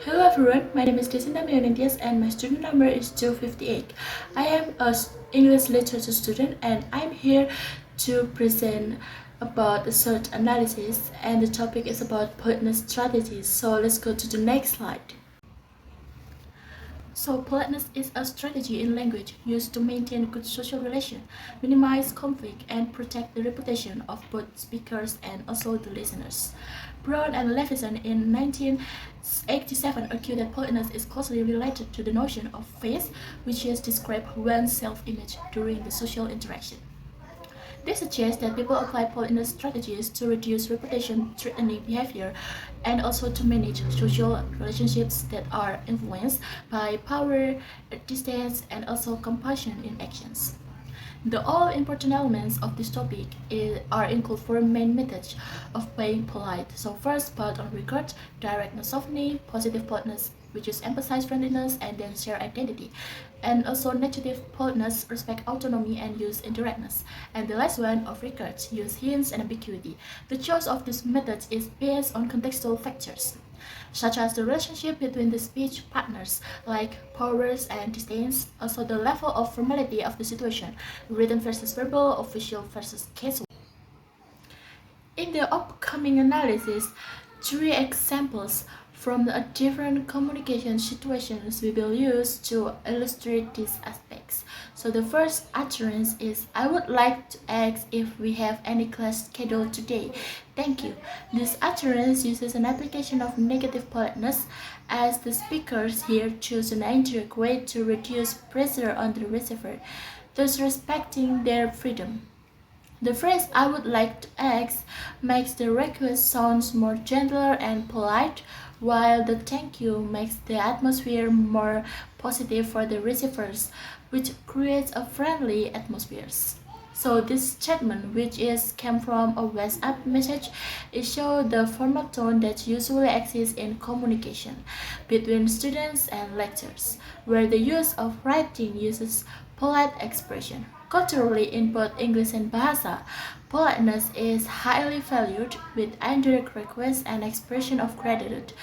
Hello everyone, my name is Dheshinta Mia Ayuningtyas and my student number is 258. I am a English literature student and I'm here to present about the search analysis, and the topic is about politeness strategies. So let's go to the next slide. So politeness is a strategy in language used to maintain good social relations, minimize conflict, and protect the reputation of both speakers and also the listeners. Brown and Levison in 1987 argued that politeness is closely related to the notion of face, which is describe one's self-image during the social interaction. They suggest that people apply politeness strategies to reduce reputation-threatening behavior and also to manage social relationships that are influenced by power, distance, and also compassion in actions. The all-important elements of this topic are include four main methods of being polite. So first, polite on record, direct misogyny, positive politeness, which is emphasize friendliness and then share identity, and also negative politeness, respect autonomy and use indirectness. And the last one, of record, use hints and ambiguity. The choice of these methods is based on contextual factors, such as the relationship between the speech partners, like powers and distance, also the level of formality of the situation, written versus verbal, official versus casual. In the upcoming analysis, three examples from the different communication situations we will use to illustrate these aspects. So the first utterance is, I would like to ask if we have any class scheduled today. Thank you. This utterance uses an application of negative politeness, as the speakers here choose an indirect way to reduce pressure on the receiver, thus respecting their freedom. The phrase I would like to ask makes the request sound more gentler and polite, while the thank you makes the atmosphere more positive for the receivers, which creates a friendly atmosphere. So this statement, which came from a WhatsApp message, it shows the formal tone that usually exists in communication between students and lecturers, where the use of writing uses polite expression. Culturally, in both English and Bahasa, politeness is highly valued, with indirect requests and expression of gratitude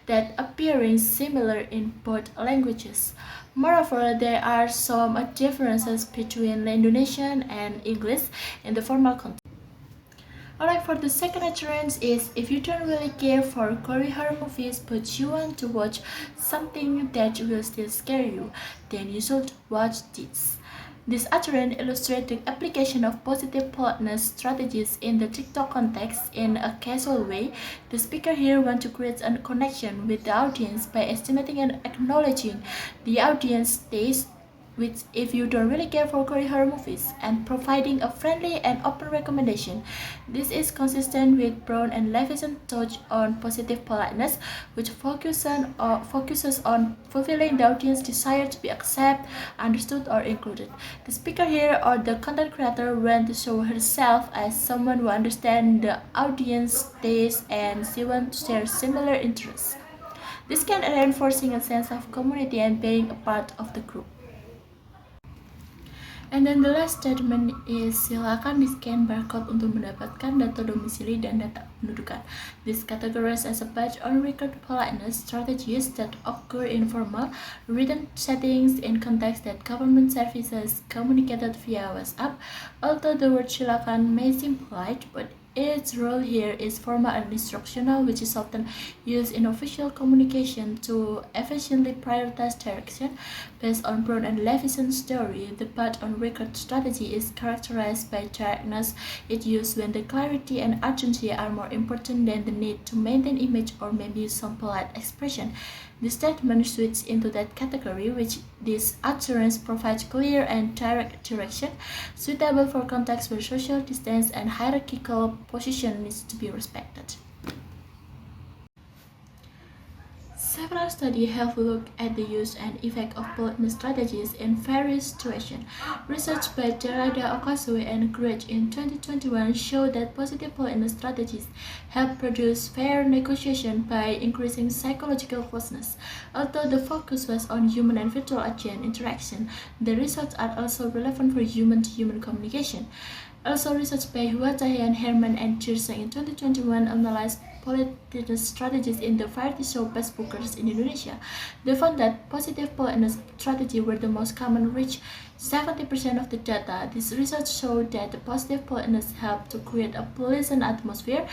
that appearing similar in both languages. Moreover, there are some differences between Indonesian and English in the formal context. Alright, for the second utterance is, if you don't really care for gory horror movies but you want to watch something that will still scare you, then you should watch this. This utterance illustrates the application of positive politeness strategies in the TikTok context in a casual way. The speaker here wants to create a connection with the audience by estimating and acknowledging the audience taste, which if you don't really care for Korean horror movies, and providing a friendly and open recommendation. This is consistent with Brown and Levison's thought on positive politeness, which focuses on fulfilling the audience's desire to be accepted, understood, or included. The speaker here, or the content creator, wants to show herself as someone who understands the audience's taste and she wants to share similar interests. This can reinforcing a sense of community and being a part of the group. And then the last statement is, silakan di-scan barcode untuk mendapatkan data domisili dan data pendudukan. This categorized as a badge on record politeness strategies that occur in formal, written settings in context that government services communicated via WhatsApp. Although the word silakan may seem polite, but its role here is formal and instructional, which is often used in official communication to efficiently prioritize direction. Based on Brown and Levison's theory, the path on record strategy is characterized by directness. It used when the clarity and urgency are more important than the need to maintain image or maybe some polite expression. This statement fits into that category, which this utterance provides clear and direct direction, suitable for contexts where social distance and hierarchical position needs to be respected. Several studies have looked at the use and effect of politeness strategies in various situations. Research by Derrida Okazue and Grech in 2021 showed that positive politeness strategies help produce fair negotiation by increasing psychological closeness. Although the focus was on human and virtual agent interaction, the results are also relevant for human-to-human communication. Also, research by Huatayan, Herman, and Chirsa in 2021 analyzed politeness strategies in the variety show best bookers in Indonesia. They found that positive politeness strategies were the most common, reach 70% of the data. This research showed that the positive politeness helped to create a pleasant atmosphere.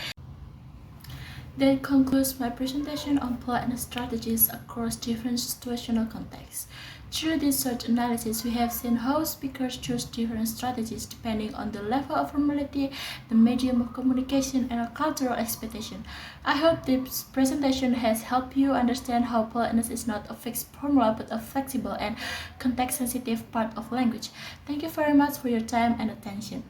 That concludes my presentation on politeness strategies across different situational contexts. Through this search analysis, we have seen how speakers choose different strategies depending on the level of formality, the medium of communication, and a cultural expectation. I hope this presentation has helped you understand how politeness is not a fixed formula but a flexible and context sensitive part of language. Thank you very much for your time and attention.